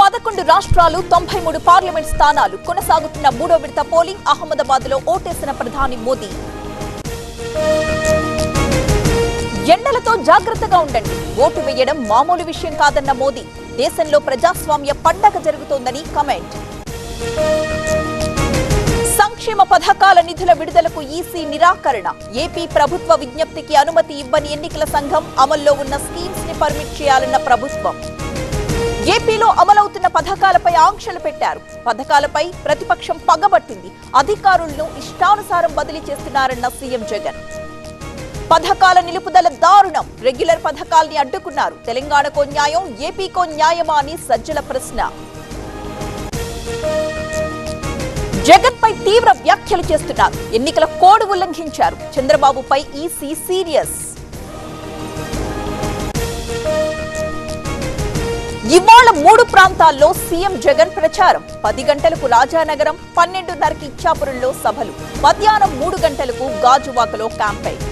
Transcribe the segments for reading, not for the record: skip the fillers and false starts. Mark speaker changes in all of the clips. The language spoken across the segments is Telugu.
Speaker 1: 11 రాష్ట్రాలు 93 పార్లమెంట్ స్థానాలు కొనసాగుతున్న మూడో విడత పోలింగ్ అహ్మదాబాద్లో ఓటేసిన ప్రధాని మోదీ. ఎండలతో జాగ్రత్తగా ఉండండి, ఓటు వేయడం మామూలు విషయం కాదన్న మోదీ. దేశంలో ప్రజాస్వామ్య పండగ జరుగుతోందని కమెంట్. సంక్షేమ పథకాల నిధుల విడుదలకు ఈసీ నిరాకరణ. ఏపీ ప్రభుత్వ విజ్ఞప్తికి అనుమతి ఇవ్వని ఎన్నికల సంఘం అమల్లో ఉన్న స్కీమ్స్ ని పర్మిట్ చేయాలన్న ప్రభుత్వం. ఏపీలో అమలవుతున్న పథకాలపై ఆంక్షలు పెట్టారు. పథకాలపై ప్రతిపక్షం పగబట్టింది. అధికారులను ఇష్టానుసారం బదిలీ చేస్తున్నారన్న సీఎం జగన్. పథకాల నిలుపుదల దారుణం. రెగ్యులర్ పథకాల్ని అడ్డుకున్నారు. తెలంగాణకో న్యాయం, ఏపీకో న్యాయమా అని సజ్జల ప్రశ్న. జగన్ పై తీవ్ర వ్యాఖ్యలు చేస్తున్నారు. ఎన్నికల కోడ్ ఉల్లంఘించారు. చంద్రబాబుపై ఈసీ సీరియస్. ఇవాళ 3 ప్రాంతాల్లో సీఎం జగన్ ప్రచారం. 10 గంటలకు రాజానగరం, 12:30కి ఇచ్చాపురంలో సభలు, మధ్యాహ్నం 3 గంటలకు గాజువాకలో క్యాంపెయిన్.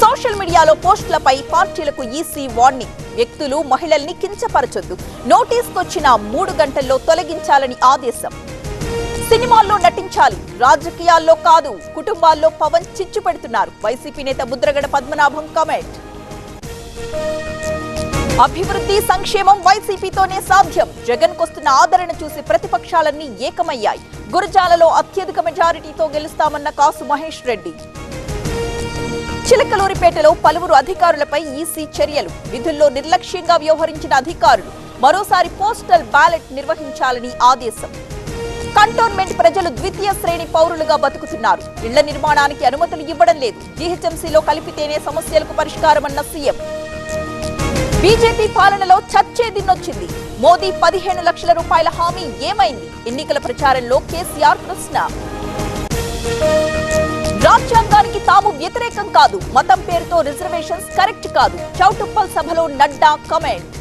Speaker 1: సోషల్ మీడియాలో పోస్టులపై పార్టీలకు ఈసీ వార్నింగ్. వ్యక్తులు, మహిళల్ని కించపరచొద్దు. నోటీస్కొచ్చిన 3 గంటల్లో తొలగించాలని ఆదేశం. సినిమాల్లో నటించాలి, రాజకీయాల్లో కాదు. కుటుంబాల్లో పవన్ చిచ్చు పెడుతున్నారు. వైసీపీ నేత ముద్రగడ పద్మనాభం కామెంట్. అభివృద్ధి, సంక్షేమం వైసీపీతోనే సాధ్యం. జగన్ కొస్తున్న ఆదరణ చూసి ప్రతిపక్షాలన్నీ ఏకమయ్యాయి. గురజాలలో అత్యధిక మెజారిటీతో గెలుస్తామన్న కాసు మహేష్ రెడ్డి. చిలకలూరిపేటలో పలువురు అధికారులపై ఈసీ చర్యలు. విధుల్లో నిర్లక్ష్యంగా వ్యవహరించిన అధికారులు. మరోసారి పోస్టల్ బ్యాలెట్ నిర్వహించాలని ఆదేశం. కంటోన్మెంట్ ప్రజలు ద్వితీయ శ్రేణి పౌరులుగా బతుకుతున్నారు. ఇళ్ల నిర్మాణానికి అనుమతులు ఇవ్వడం లేదు. జీహెచ్ఎంసీలో కలిపితేనే సమస్యలకు పరిష్కారమన్న సీఎం. బీజేపీ పాలనలో చచ్చే దిన్నొచ్చింది. మోదీ 15 లక్షల రూపాయల హామీ ఏమైంది? ఎన్నికల ప్రచారంలో కేసీఆర్ ప్రశ్న. రాజ్యాంగానికి తాము వ్యతిరేకం కాదు. మతం పేరుతో రిజర్వేషన్స్ కరెక్ట్ కాదు. చౌటుప్పల్ సభలో నడ్డా కమెంట్.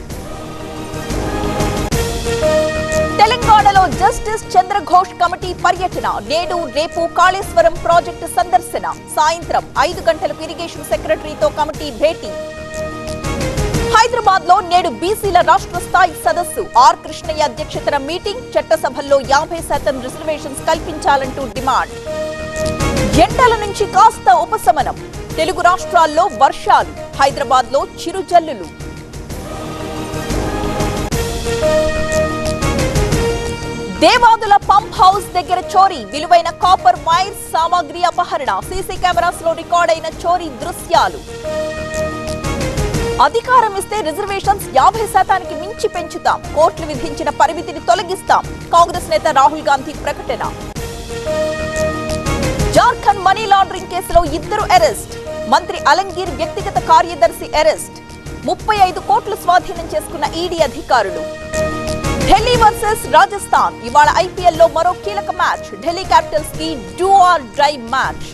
Speaker 1: తెలంగాణలో జస్టిస్ చంద్రఘోష్ కమిటీ పర్యటన. నేడు రేపు కాళేశ్వరం ప్రాజెక్టు సందర్శన. సాయంత్రం 5 గంటలకు ఇరిగేషన్ సెక్రటరీతో కమిటీ భేటీ. హైదరాబాద్ లో నేడు బీసీల రాష్ట్ర స్థాయి సదస్సు. ఆర్ కృష్ణయ్య అధ్యక్షతన మీటింగ్. చట్టసభల్లో 50% రిజర్వేషన్స్ కల్పించాలంటూ డిమాండ్. ఎండల నుంచి కాస్త ఉపశమనం. తెలుగు రాష్ట్రాల్లో వర్షాలు. హైదరాబాద్ లో చిరుజల్లులు. దేవాదుల పంప్ హౌస్ దగ్గర చోరీ. విలువైన కాపర్ వైర్స్, సామాగ్రి అపహరణ. సీసీ కెమెరాస్ లో రికార్డైన చోరీ దృశ్యాలు. అధికారం ఇస్తే రిజర్వేషన్స్ 50% మించి పెంచుతాం. కోర్టులు విధించిన పరిమితిని తొలగిస్తాం. కాంగ్రెస్ నేత రాహుల్ గాంధీ ప్రకటన. జార్ఖండ్ మనీ లాండరింగ్ కేసులో 2 అరెస్ట్. మంత్రి అలంగీర్ వ్యక్తిగత కార్యదర్శి అరెస్ట్. 35 కోట్లు స్వాధీనం చేసుకున్న ఈడీ అధికారులు. ఢిల్లీ వర్సెస్ రాజస్థాన్. ఇవాళ ఐపీఎల్ లో మరో కీలక మ్యాచ్. ఢిల్లీ క్యాపిటల్స్ కి డూ ఆర్ డై మ్యాచ్.